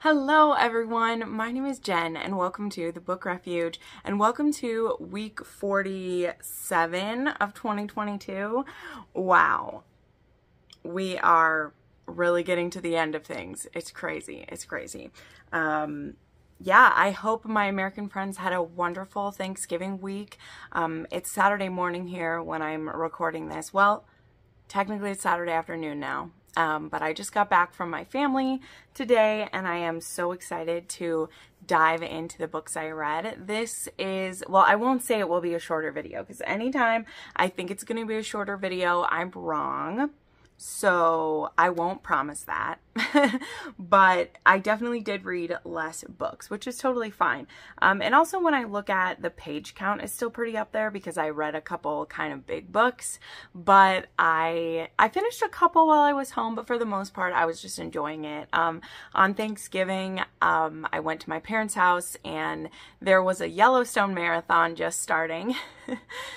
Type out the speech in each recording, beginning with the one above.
Hello everyone, my name is Jen and welcome to the Book Refuge and welcome to week 47 of 2022. Wow, we are really getting to the end of things. It's crazy. It's crazy. Yeah, I hope my American friends had a wonderful Thanksgiving week. It's Saturday morning here when I'm recording this. Well, technically it's Saturday afternoon now. But I just got back from my family today and I am so excited to dive into the books I read. This is, well, I won't say it will be a shorter video because anytime I think it's going to be a shorter video, I'm wrong. So I won't promise that, but I definitely did read less books, which is totally fine. And also when I look at the page count, it's still pretty up there because I read a couple kind of big books, but I finished a couple while I was home, but for the most part, I was just enjoying it. On Thanksgiving, I went to my parents' house and there was a Yellowstone marathon just starting.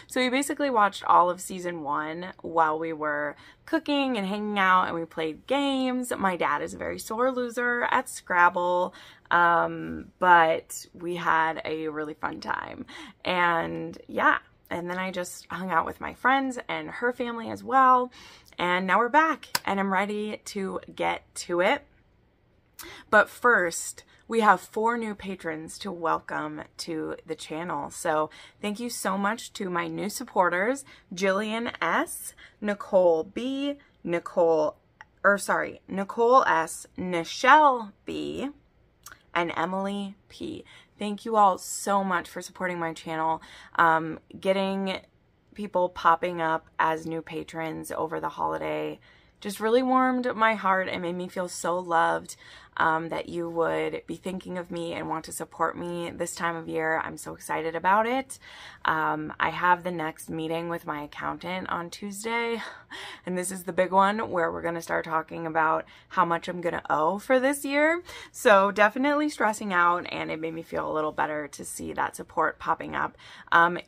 So we basically watched all of season 1 while we were cooking and hanging out, and we played games. My dad is a very sore loser at Scrabble, but we had a really fun time. And yeah, and then I just hung out with my friends and her family as well. And now we're back and I'm ready to get to it. But first, we have 4 new patrons to welcome to the channel. So thank you so much to my new supporters, Jillian S, Nicole B, Nicole S, Nichelle B, and Emily P. Thank you all so much for supporting my channel. Getting people popping up as new patrons over the holiday just really warmed my heart and made me feel so loved that you would be thinking of me and want to support me this time of year. I'm so excited about it. I have the next meeting with my accountant on Tuesday, and this is the big one where we're going to start talking about how much I'm going to owe for this year. So definitely stressing out, and it made me feel a little better to see that support popping up.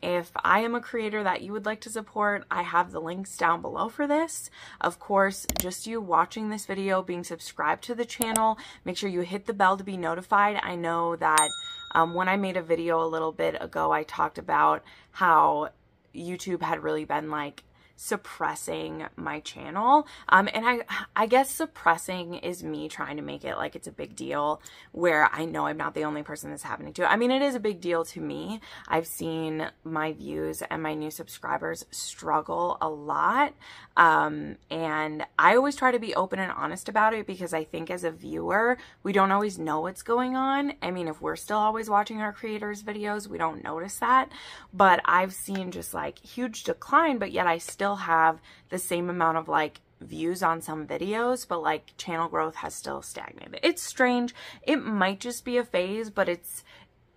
If I am a creator that you would like to support, I have the links down below for this. Of course, just you watching this video, being subscribed to the channel, make sure you hit the bell to be notified. I know that when I made a video a little bit ago, I talked about how YouTube had really been like suppressing my channel. And I guess suppressing is me trying to make it like it's a big deal, where I know I'm not the only person that's happening to. I mean, it is a big deal to me. I've seen my views and my new subscribers struggle a lot. And I always try to be open and honest about it because I think as a viewer, we don't always know what's going on. I mean, if we're still always watching our creators' videos, we don't notice that. But I've seen just like huge decline, but yet I still have the same amount of like views on some videos, but like channel growth has still stagnated. It's strange. It might just be a phase, but it's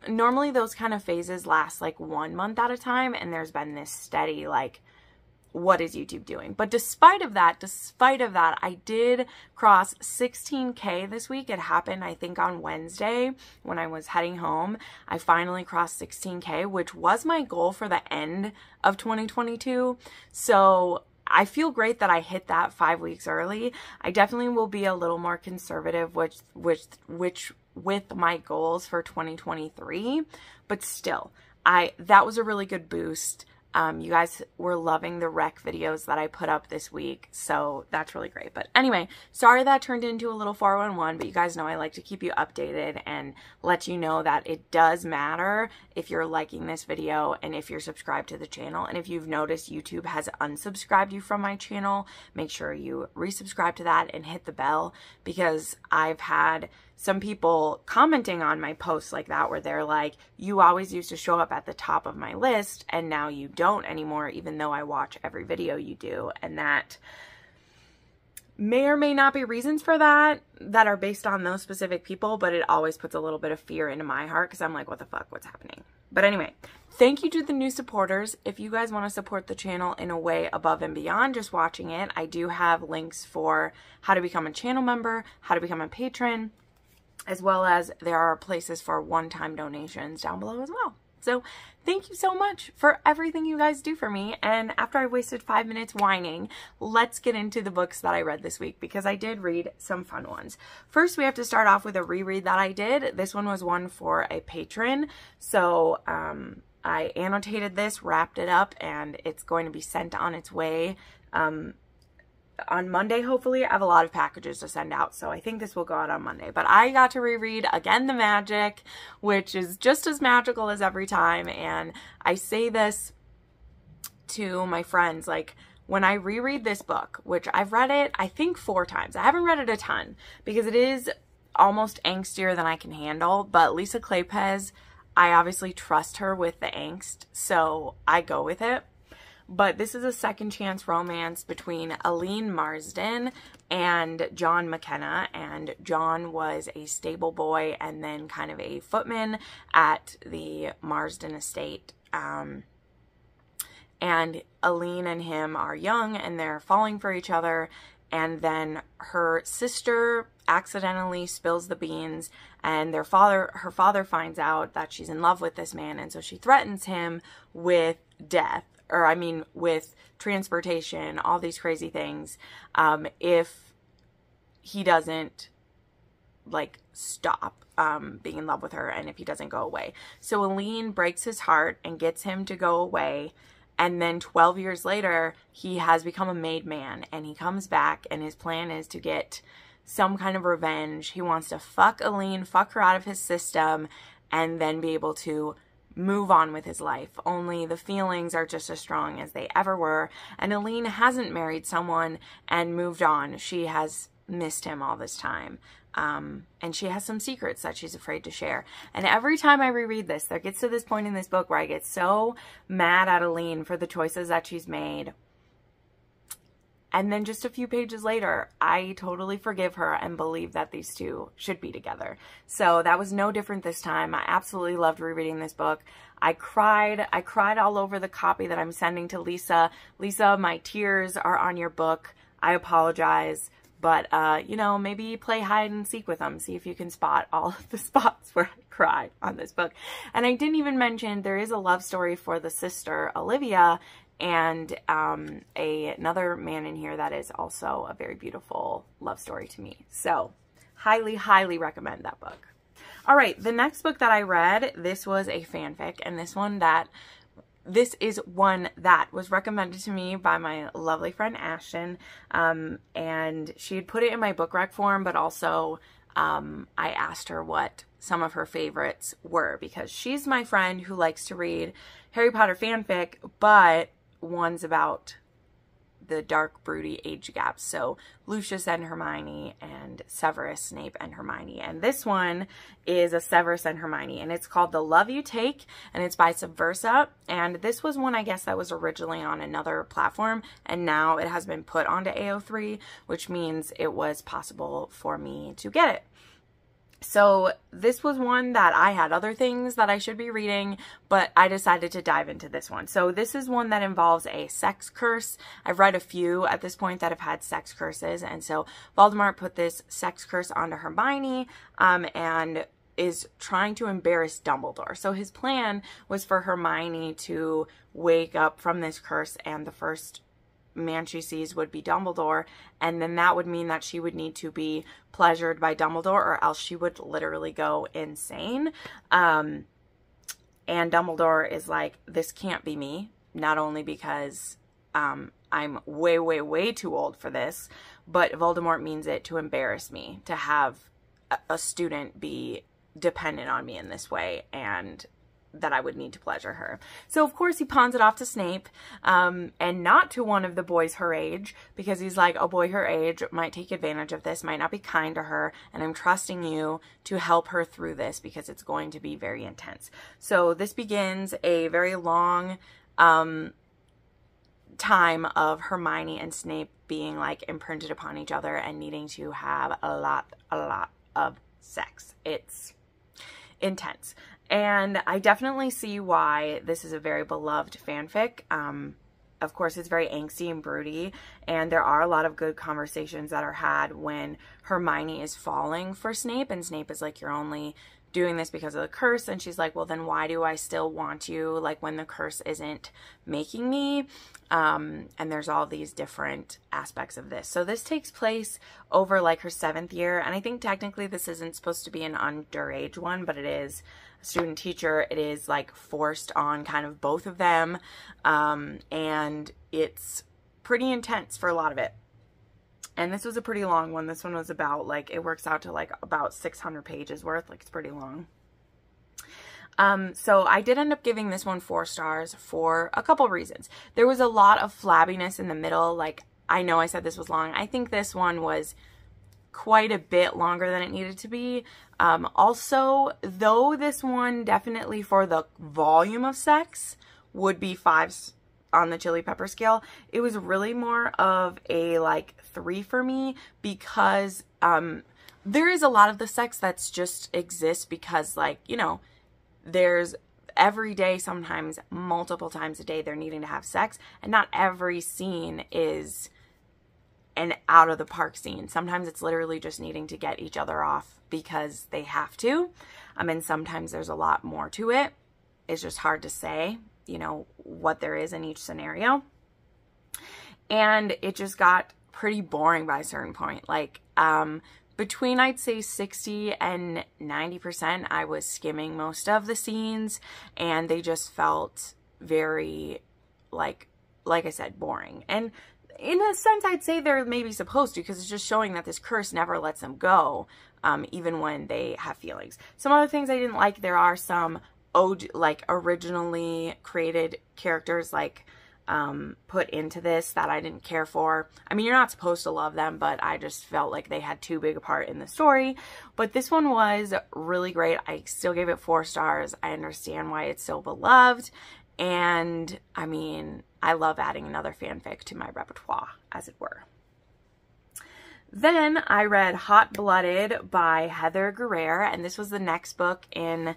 normally those kind of phases last like 1 month at a time, and there's been this steady like, what is YouTube doing? But despite of that, I did cross 16K this week. It happened, I think, on Wednesday when I was heading home. I finally crossed 16K, which was my goal for the end of 2022. So I feel great that I hit that 5 weeks early. I definitely will be a little more conservative, with my goals for 2023, but still, that was a really good boost. You guys were loving the rec videos that I put up this week, so that's really great. But anyway, sorry that turned into a little 411, but you guys know I like to keep you updated and let you know that it does matter if you're liking this video and if you're subscribed to the channel. And if you've noticed YouTube has unsubscribed you from my channel, make sure you resubscribe to that and hit the bell, because I've had some people commenting on my posts like that where they're like, you always used to show up at the top of my list and now you don't anymore, even though I watch every video you do. And that may or may not be reasons for that are based on those specific people, but it always puts a little bit of fear into my heart because I'm like, what the fuck, what's happening? But anyway, thank you to the new supporters. If you guys want to support the channel in a way above and beyond just watching it, I do have links for how to become a channel member, how to become a patron, as well as there are places for one-time donations down below as well. So thank you so much for everything you guys do for me. And after I wasted 5 minutes whining, let's get into the books that I read this week, because I did read some fun ones. First, we have to start off with a reread that I did. This one was one for a patron. So I annotated this, wrapped it up, and it's going to be sent on its way on Monday, hopefully. I have a lot of packages to send out, so I think this will go out on Monday. But I got to reread Again the Magic, which is just as magical as every time. And I say this to my friends, like, when I reread this book, which I've read it, I think 4 times. I haven't read it a ton because it is almost angstier than I can handle. But Lisa Kleypas, I obviously trust her with the angst, so I go with it. But this is a second chance romance between Aline Marsden and John McKenna. And John was a stable boy and then kind of a footman at the Marsden estate. And Aline and him are young and they're falling for each other. And then her sister accidentally spills the beans, and her father finds out that she's in love with this man. And so she threatens him with death. Or I mean with transportation, all these crazy things, if he doesn't like stop being in love with her, and if he doesn't go away. So Aline breaks his heart and gets him to go away, and then 12 years later he has become a made man, and he comes back, and his plan is to get some kind of revenge. He wants to fuck Aline, fuck her out of his system, and then be able to move on with his life. Only the feelings are just as strong as they ever were. And Aline hasn't married someone and moved on. She has missed him all this time. And she has some secrets that she's afraid to share. And every time I reread this, there gets to this point in this book where I get so mad at Aline for the choices that she's made. And then just a few pages later, I totally forgive her and believe that these two should be together. So that was no different this time. I absolutely loved rereading this book. I cried all over the copy that I'm sending to Lisa. Lisa, my tears are on your book. I apologize. But, you know, maybe play hide and seek with them. See if you can spot all of the spots where I cry on this book. And I didn't even mention there is a love story for the sister, Olivia, and another man in here that is also a very beautiful love story to me. So highly, highly recommend that book. All right, the next book that I read, this was a fanfic, and this is one that was recommended to me by my lovely friend Ashton, and she had put it in my book rec form, but also I asked her what some of her favorites were, because she's my friend who likes to read Harry Potter fanfic, but ones about the dark, broody age gaps. So Lucius and Hermione, and Severus Snape and Hermione. And this one is a Severus and Hermione, and it's called The Love You Take, and it's by Subversa. And this was one, I guess, that was originally on another platform, and now it has been put onto AO3, which means it was possible for me to get it. So this was one that I had other things that I should be reading, but I decided to dive into this one. So this is one that involves a sex curse. I've read a few at this point that have had sex curses, and so Voldemort put this sex curse onto Hermione, and is trying to embarrass Dumbledore. So his plan was for Hermione to wake up from this curse, and the first man she sees would be Dumbledore, and then that would mean that she would need to be pleasured by Dumbledore, or else she would literally go insane. And Dumbledore is like, this can't be me, not only because I'm way, way, way too old for this, but Voldemort means it to embarrass me, to have a student be dependent on me in this way, and that I would need to pleasure her. So of course he pawns it off to Snape, and not to one of the boys her age, because he's like, a boy her age might take advantage of this, might not be kind to her, and I'm trusting you to help her through this because it's going to be very intense. So this begins a very long time of Hermione and Snape being like imprinted upon each other and needing to have a lot of sex. It's intense. And I definitely see why this is a very beloved fanfic. Of course, it's very angsty and broody. And there are a lot of good conversations that are had when Hermione is falling for Snape, and Snape is like, you're only doing this because of the curse. And she's like, well, then why do I still want you, like, when the curse isn't making me? And there's all these different aspects of this. So this takes place over like her 7th year. And I think technically this isn't supposed to be an underage one, but it is a student teacher. It is like forced on kind of both of them. And it's pretty intense for a lot of it. And this was a pretty long one. This one was about, like, it works out to like about 600 pages worth. Like, it's pretty long. So I did end up giving this one 4 stars for a couple reasons. There was a lot of flabbiness in the middle. Like, I know I said this was long. I think this one was quite a bit longer than it needed to be. Also, though this one definitely for the volume of sex would be 5s on the chili pepper scale, it was really more of a like 3 for me, because there is a lot of the sex that's just exists because, like, you know, there's every day, sometimes multiple times a day, they're needing to have sex, and not every scene is an out of the park scene. Sometimes it's literally just needing to get each other off because they have to. And sometimes there's a lot more to it. It's just hard to say, you know, what there is in each scenario. And it just got pretty boring by a certain point. Like, between, I'd say, 60 and 90%, I was skimming most of the scenes, and they just felt very, like I said, boring. And in a sense, I'd say they're maybe supposed to, because it's just showing that this curse never lets them go, even when they have feelings. Some other things I didn't like, there are some like originally created characters like put into this that I didn't care for. I mean, you're not supposed to love them, but I just felt like they had too big a part in the story. But this one was really great. I still gave it 4 stars. I understand why it's so beloved. And I mean, I love adding another fanfic to my repertoire, as it were. Then I read Hot Blooded by Heather Guerrero, and this was the next book in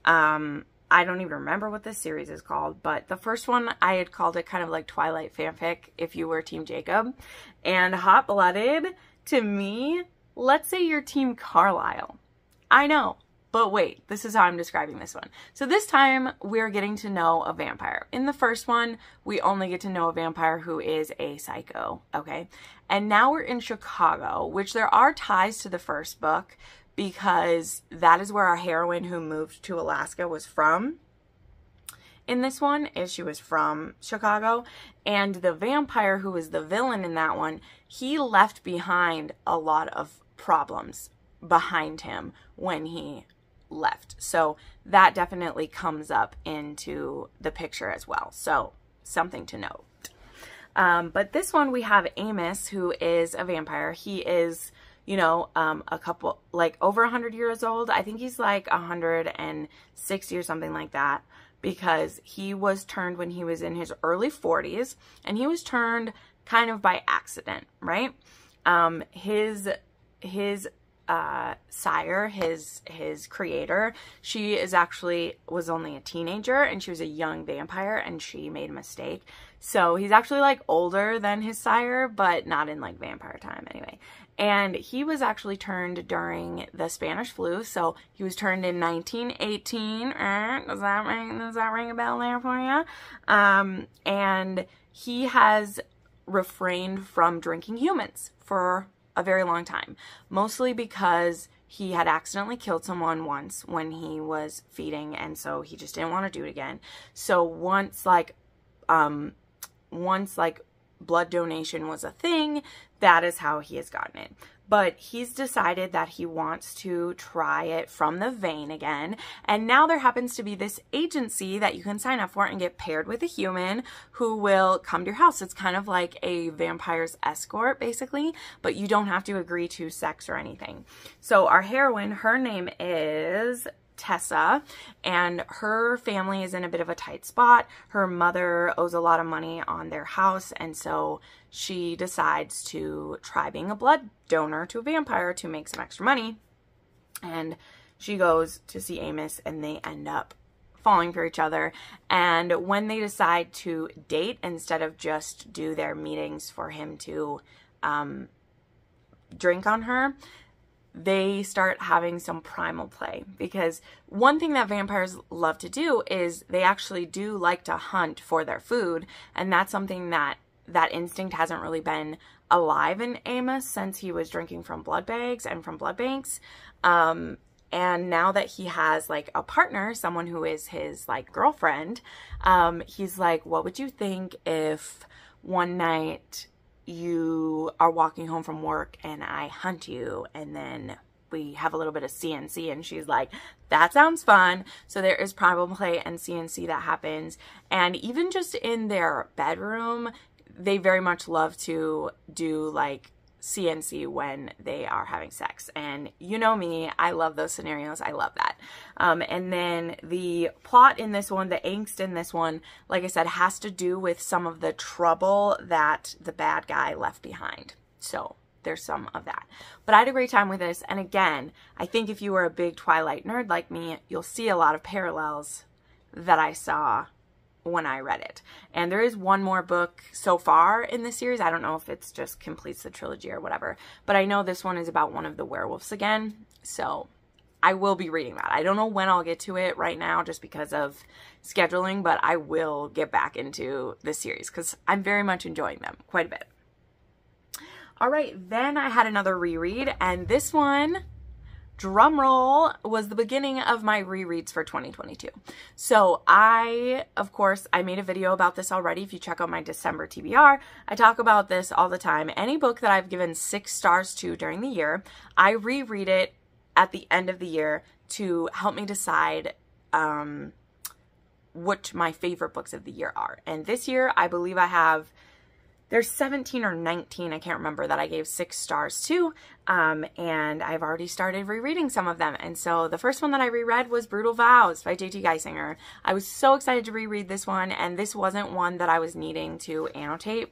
I don't even remember what this series is called, but the first one I had called it kind of like Twilight fanfic if you were Team Jacob. And Hot Blooded, to me, let's say you're Team Carlisle. I know, but wait, this is how I'm describing this one. So this time we're getting to know a vampire. In the first one, we only get to know a vampire who is a psycho, okay? And now we're in Chicago, which there are ties to the first book, because that is where our heroine who moved to Alaska was from. In this one, she was from Chicago. And the vampire who was the villain in that one, he left behind a lot of problems behind him when he left. So that definitely comes up into the picture as well. So something to note. But this one we have Amos, who is a vampire. He is, you know, a couple, like over 100 years old. I think he's like 160 or something like that, because he was turned when he was in his early 40s, and he was turned kind of by accident, right? His sire, his creator, she is actually was only a teenager, and she was a young vampire, and she made a mistake. So he's actually like older than his sire, but not in like vampire time anyway. And he was actually turned during the Spanish flu. So he was turned in 1918. Does that ring a bell there for you? And he has refrained from drinking humans for a very long time, mostly because he had accidentally killed someone once when he was feeding, and so he just didn't want to do it again. So once blood donation was a thing, that is how he has gotten it. But he's decided that he wants to try it from the vein again. And now there happens to be this agency that you can sign up for and get paired with a human who will come to your house. It's kind of like a vampire's escort, basically, but you don't have to agree to sex or anything. So our heroine, her name is Tessa, and her family is in a bit of a tight spot. Her mother owes a lot of money on their house, and so she decides to try being a blood donor to a vampire to make some extra money. And she goes to see Amos, and they end up falling for each other. And when they decide to date instead of just do their meetings for him to drink on her, they start having some primal play. Because one thing that vampires love to do is they actually do like to hunt for their food. And that's something that instinct hasn't really been alive in Amos since he was drinking from blood bags and from blood banks. And now that he has like a partner, someone who is his like girlfriend, he's like, what would you think if one night you are walking home from work and I hunt you and then we have a little bit of CNC? And she's like, that sounds fun. So there is primal play and CNC that happens. And even just in their bedroom, they very much love to do like CNC when they are having sex. And you know me, I love those scenarios. I love that. And then the plot in this one, the angst in this one, like I said, has to do with some of the trouble that the bad guy left behind. So there's some of that. But I had a great time with this. And again, I think if you were a big Twilight nerd like me, you'll see a lot of parallels that I saw when I read it. And there is one more book so far in the series. I don't know if it's just completes the trilogy or whatever, but I know this one is about one of the werewolves again. So I will be reading that. I don't know when I'll get to it right now just because of scheduling, but I will get back into the series because I'm very much enjoying them quite a bit. All right, then I had another reread, and this one, drum roll, was the beginning of my rereads for 2022. So of course, I made a video about this already. If you check out my December TBR, I talk about this all the time. Any book that I've given 6 stars to during the year, I reread it at the end of the year to help me decide what my favorite books of the year are. And this year, I believe there's 17 or 19, I can't remember, that I gave 6 stars to, and I've already started rereading some of them. And so the first one that I reread was Brutal Vows by J.T. Geisinger. I was so excited to reread this one, and this wasn't one that I was needing to annotate,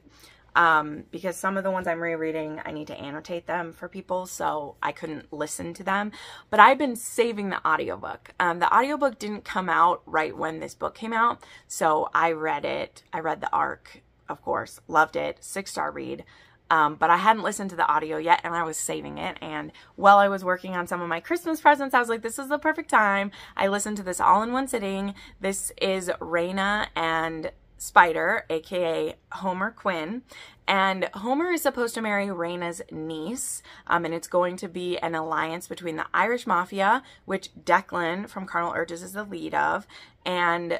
because some of the ones I'm rereading, I need to annotate them for people, so I couldn't listen to them. But I've been saving the audiobook. The audiobook didn't come out right when this book came out, so I read it. I read the ARC, of course, loved it, 6-star read, but I hadn't listened to the audio yet, and I was saving it. And while I was working on some of my Christmas presents, I was like, this is the perfect time. I listened to this all in one sitting. This is Raina and Spider, aka Homer Quinn, and Homer is supposed to marry Raina's niece, and it's going to be an alliance between the Irish Mafia, which Declan from Carnal Urges is the lead of, and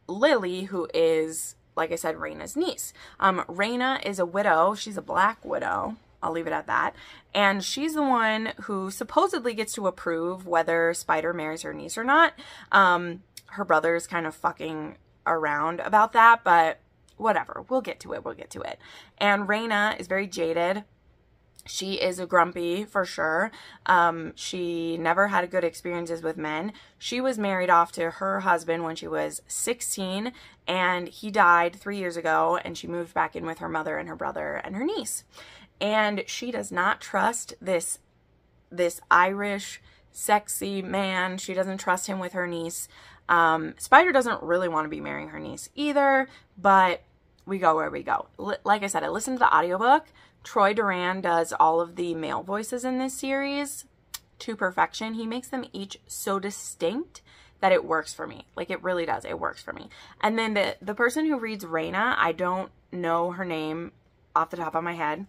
Lily, who is, like I said, Raina's niece. Raina is a widow. She's a black widow. I'll leave it at that. And she's the one who supposedly gets to approve whether Spider marries her niece or not. Her brother's kind of fucking around about that, but whatever. We'll get to it. We'll get to it. And Raina is very jaded. She is a grumpy for sure. She never had good experiences with men. She was married off to her husband when she was 16, and he died 3 years ago, and she moved back in with her mother and her brother and her niece. And she does not trust this Irish sexy man. She doesn't trust him with her niece. Spider doesn't really want to be marrying her niece either, but we go where we go. Like I said, I listened to the audiobook. Troy Duran does all of the male voices in this series to perfection. He makes them each so distinct that it works for me. Like, it really does. It works for me. And then the person who reads Raina, I don't know her name off the top of my head,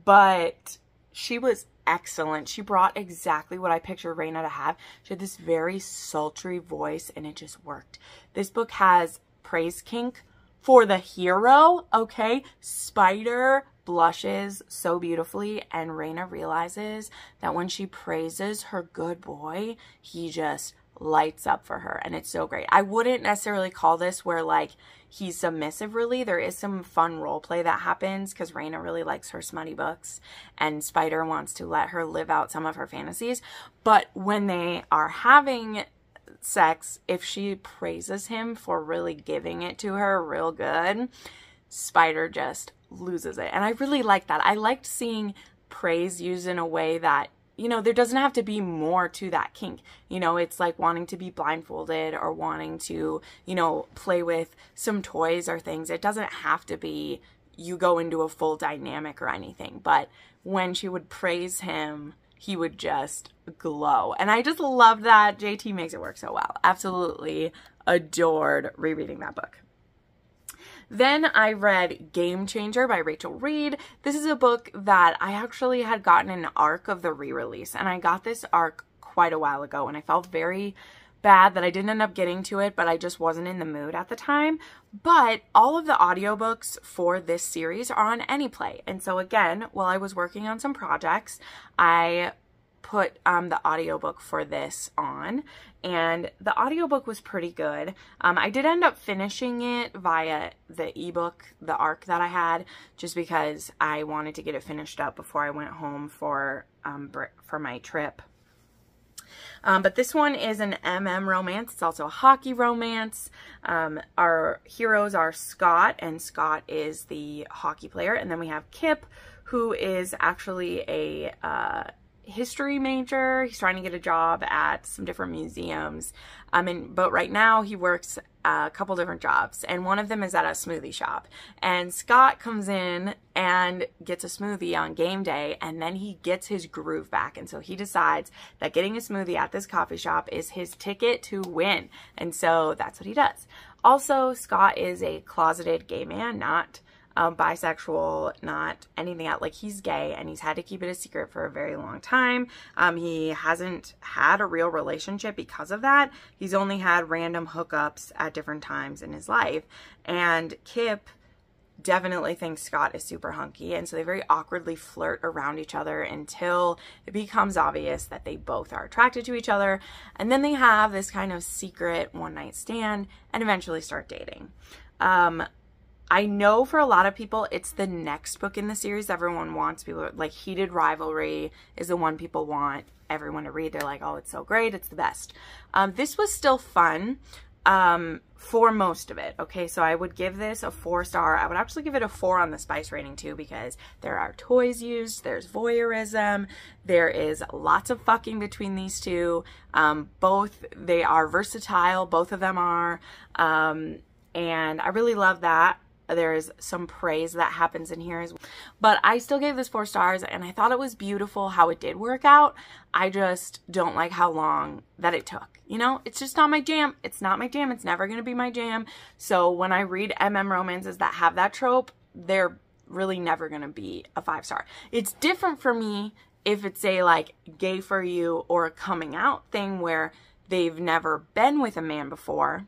but she was excellent. She brought exactly what I pictured Raina to have. She had this very sultry voice, and it just worked. This book has praise kink for the hero, okay? Spider blushes so beautifully, and Raina realizes that when she praises her good boy, he just lights up for her, and it's so great. I wouldn't necessarily call this where, like, he's submissive, really. There is some fun role play that happens because Raina really likes her smutty books, and Spider wants to let her live out some of her fantasies. But when they are having sex, if she praises him for really giving it to her real good, Spider just loses it. And I really like that. I liked seeing praise used in a way that you know, there doesn't have to be more to that kink. You know, it's like wanting to be blindfolded or wanting to, you know, play with some toys or things. It doesn't have to be you go into a full dynamic or anything. But when she would praise him, he would just glow. And I just love that. JT makes it work so well. Absolutely adored rereading that book. Then I read Game Changer by Rachel Reed. This is a book that I actually had gotten an arc of the re-release, and I got this arc quite a while ago, and I felt very bad that I didn't end up getting to it, but I just wasn't in the mood at the time. But all of the audiobooks for this series are on AnyPlay. And so again, while I was working on some projects, I put the audiobook for this on, and the audiobook was pretty good. I did end up finishing it via the ebook, the arc that I had, just because I wanted to get it finished up before I went home for my trip. But this one is an romance. It's also a hockey romance. Our heroes are Scott, and Scott is the hockey player. And then we have Kip, who is actually a history major. He's trying to get a job at some different museums. But right now he works a couple different jobs, and one of them is at a smoothie shop. And Scott comes in and gets a smoothie on game day, and then he gets his groove back. And so he decides that getting a smoothie at this coffee shop is his ticket to win. And so that's what he does. Also, Scott is a closeted gay man, not bisexual, not anything else. Like, he's gay, and he's had to keep it a secret for a very long time. He hasn't had a real relationship because of that. He's only had random hookups at different times in his life. And Kip definitely thinks Scott is super hunky, and so they very awkwardly flirt around each other until it becomes obvious that they both are attracted to each other. And then they have this kind of secret one-night stand and eventually start dating. I know for a lot of people, it's the next book in the series everyone wants. People like Heated Rivalry is the one people want everyone to read. They're like, oh, it's so great. It's the best. This was still fun for most of it. Okay, so I would give this a 4-star. I would actually give it a 4 on the spice rating too, because there are toys used, there's voyeurism, there is lots of fucking between these two. They are versatile, both of them are, and I really love that. There's some praise that happens in here as well. But I still gave this 4 stars, and I thought it was beautiful how it did work out. I just don't like how long that it took. You know, it's just not my jam. It's not my jam. It's never going to be my jam. So when I read romances that have that trope, they're really never going to be a 5-star. It's different for me if it's a like gay for you or a coming out thing where they've never been with a man before.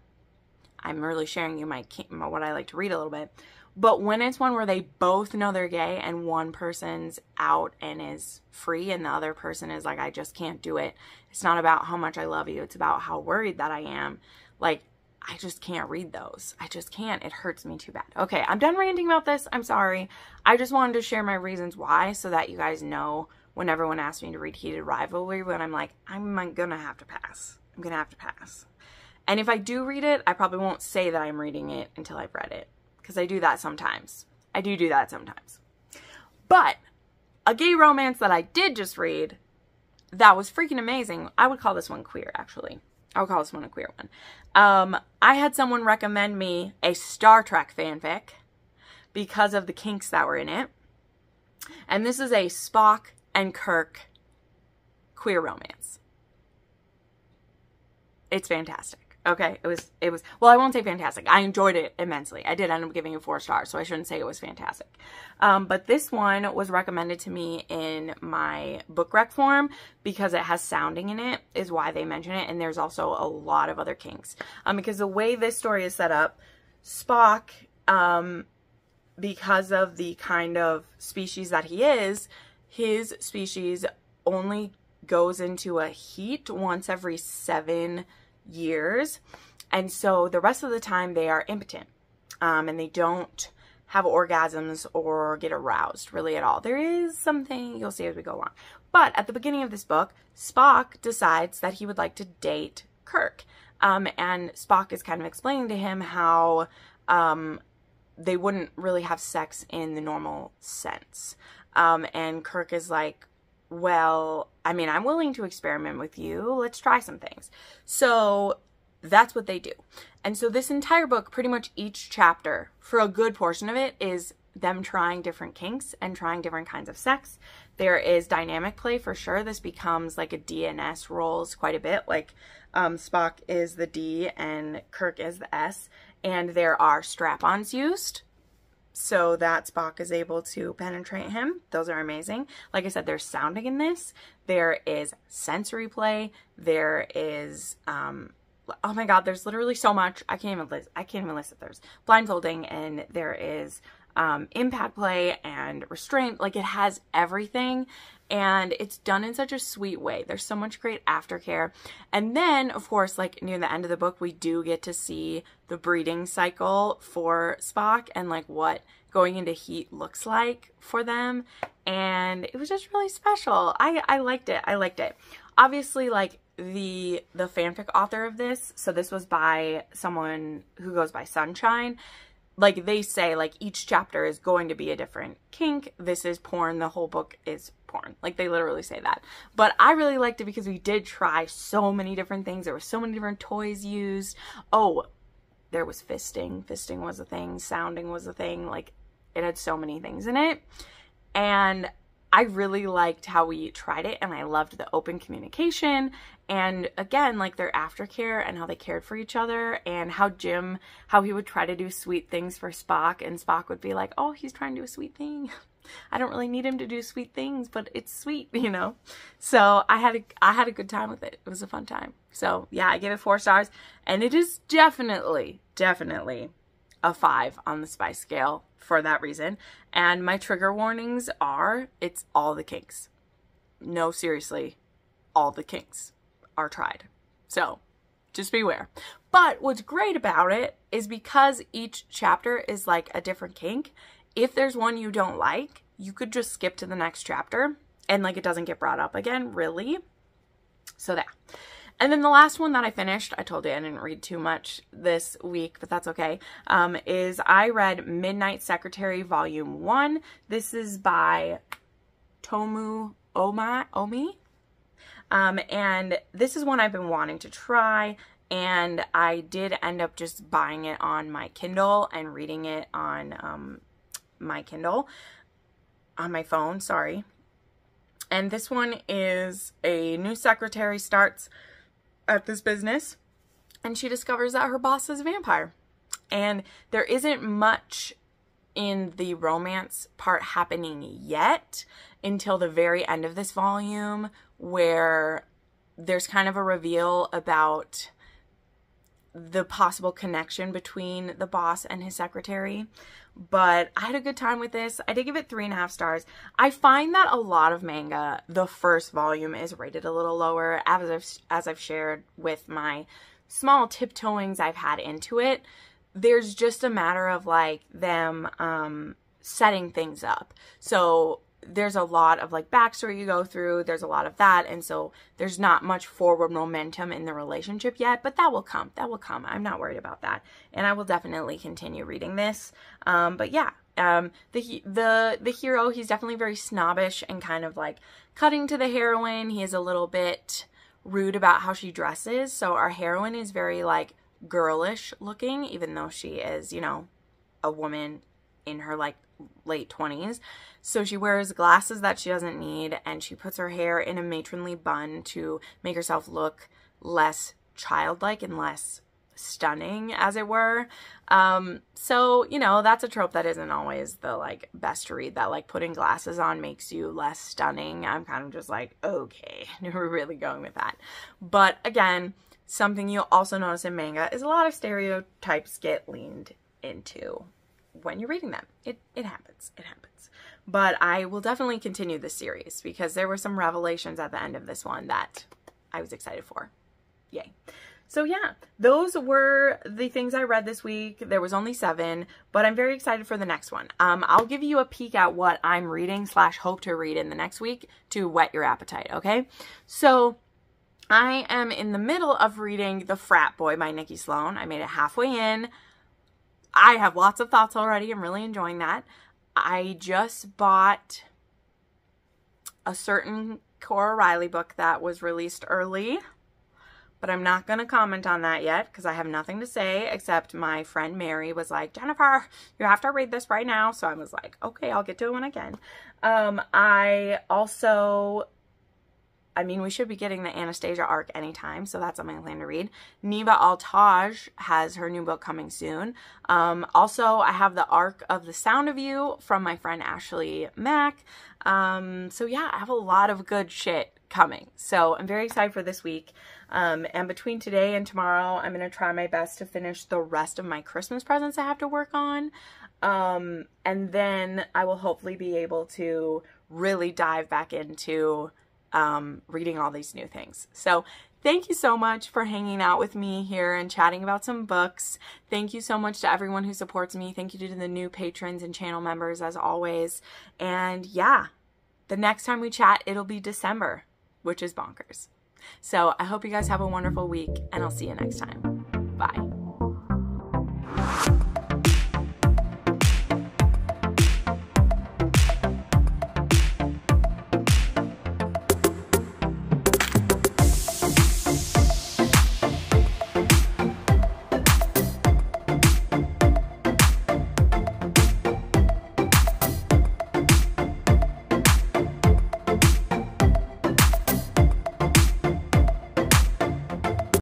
I'm really sharing you what I like to read a little bit. But when it's one where they both know they're gay and one person's out and is free and the other person is like, I just can't do it. It's not about how much I love you. It's about how worried that I am. Like, I just can't read those. I just can't. It hurts me too bad. Okay, I'm done ranting about this. I'm sorry. I just wanted to share my reasons why so that you guys know when everyone asks me to read Heated Rivalry, when I'm like, I'm going to have to pass. I'm going to have to pass. And if I do read it, I probably won't say that I'm reading it until I've read it. Because I do that sometimes. I do that sometimes. But a gay romance that I did just read that was freaking amazing. I would call this one queer, actually. I would call this one a queer one. I had someone recommend me a Star Trek fanfic because of the kinks that were in it. And this is a Spock and Kirk queer romance. It's fantastic. Okay, it was, well, I won't say fantastic. I enjoyed it immensely. I did end up giving it 4 stars, so I shouldn't say it was fantastic. But this one was recommended to me in my book rec form because it has sounding in it, is why they mention it. And there's also a lot of other kinks. Because the way this story is set up, Spock, because of the kind of species that he is, his species only goes into a heat once every 7 years, and so the rest of the time they are impotent, and they don't have orgasms or get aroused really at all. There is something you'll see as we go along, but at the beginning of this book, Spock decides that he would like to date Kirk, and Spock is kind of explaining to him how they wouldn't really have sex in the normal sense, and Kirk is like, well, I mean, I'm willing to experiment with you. Let's try some things. So that's what they do. And so this entire book, pretty much each chapter, for a good portion of it, is them trying different kinks and trying different kinds of sex. There is dynamic play for sure. This becomes like a DNS roles quite a bit. Like Spock is the D and Kirk is the S. And there are strap-ons used so that Spock is able to penetrate him. Those are amazing. Like I said, there's sounding in this. There is sensory play. There is, oh my God, there's literally so much. I can't even list it. There's blindfolding, and there is impact play and restraint. Like, it has everything, and it's done in such a sweet way. There's so much great aftercare. And then, of course, like near the end of the book, we do get to see the breeding cycle for Spock and like what going into heat looks like for them. And it was just really special. I liked it. I liked it. Obviously, like the fanfic author of this, so this was by someone who goes by Sunshine. Like, they say, like, each chapter is going to be a different kink. This is porn. The whole book is porn. Like, they literally say that. But I really liked it because we did try so many different things. There were so many different toys used. Oh, there was fisting. Fisting was a thing. Sounding was a thing. Like, it had so many things in it. And I really liked how we tried it, and I loved the open communication, and again, like their aftercare and how they cared for each other, and how how he would try to do sweet things for Spock, and Spock would be like, oh, he's trying to do a sweet thing. I don't really need him to do sweet things, but it's sweet, you know? So I had a good time with it. It was a fun time. So yeah, I gave it 4 stars, and it is definitely a 5 on the spice scale for that reason. And my trigger warnings are, it's all the kinks. No, seriously, all the kinks are tried. So just beware. But what's great about it is because each chapter is like a different kink, if there's one you don't like, you could just skip to the next chapter and like it doesn't get brought up again, really. So that. And then the last one that I finished, I told you I didn't read too much this week, but that's okay, is I read Midnight Secretary Volume 1. This is by Tomu Omi. And this is one I've been wanting to try, and I did end up just buying it on my Kindle and reading it on my Kindle, on my phone, sorry. And this one is a new secretary starts at this business, and she discovers that her boss is a vampire. And there isn't much in the romance part happening yet until the very end of this volume, where there's kind of a reveal about the possible connection between the boss and his secretary. But I had a good time with this. I did give it 3.5 stars. I find that a lot of manga, the first volume is rated a little lower, as I've shared with my small tiptoeings I've had into it. There's just a matter of like them setting things up. So there's a lot of like backstory you go through. There's a lot of that. And so there's not much forward momentum in the relationship yet, but that will come. That will come. I'm not worried about that. And I will definitely continue reading this. But yeah, the hero, he's definitely very snobbish and kind of like cutting to the heroine. He is a little bit rude about how she dresses. So our heroine is very like girlish looking, even though she is, you know, a woman in her like late 20s. So she wears glasses that she doesn't need, and she puts her hair in a matronly bun to make herself look less childlike and less stunning, as it were. So, you know, that's a trope that isn't always the like best to read, that like putting glasses on makes you less stunning. I'm kind of just like, okay, we're really going with that. But again, something you'll also notice in manga is a lot of stereotypes get leaned into when you're reading them. It happens. It happens. But I will definitely continue this series because there were some revelations at the end of this one that I was excited for. Yay. So yeah, those were the things I read this week. There was only 7, but I'm very excited for the next one. I'll give you a peek at what I'm reading / hope to read in the next week to whet your appetite, okay? So I am in the middle of reading The Frat Boy by Nikki Sloan. I made it halfway in. I have lots of thoughts already. I'm really enjoying that. I just bought a certain Cora Riley book that was released early, but I'm not going to comment on that yet because I have nothing to say except my friend Mary was like, Jennifer, you have to read this right now. So I was like, okay, I'll get to it when I can. We should be getting the Anastasia arc anytime, so that's something I plan to read. Neva Altaj has her new book coming soon. Also, I have the arc of The Sound of You from my friend Ashley Mack. So yeah, I have a lot of good shit coming. So I'm very excited for this week. And between today and tomorrow, I'm going to try my best to finish the rest of my Christmas presents I have to work on. And then I will hopefully be able to really dive back into reading all these new things. So thank you so much for hanging out with me here and chatting about some books. Thank you so much to everyone who supports me. Thank you to the new patrons and channel members as always. And yeah, the next time we chat, it'll be December, which is bonkers. So I hope you guys have a wonderful week, and I'll see you next time. Bye.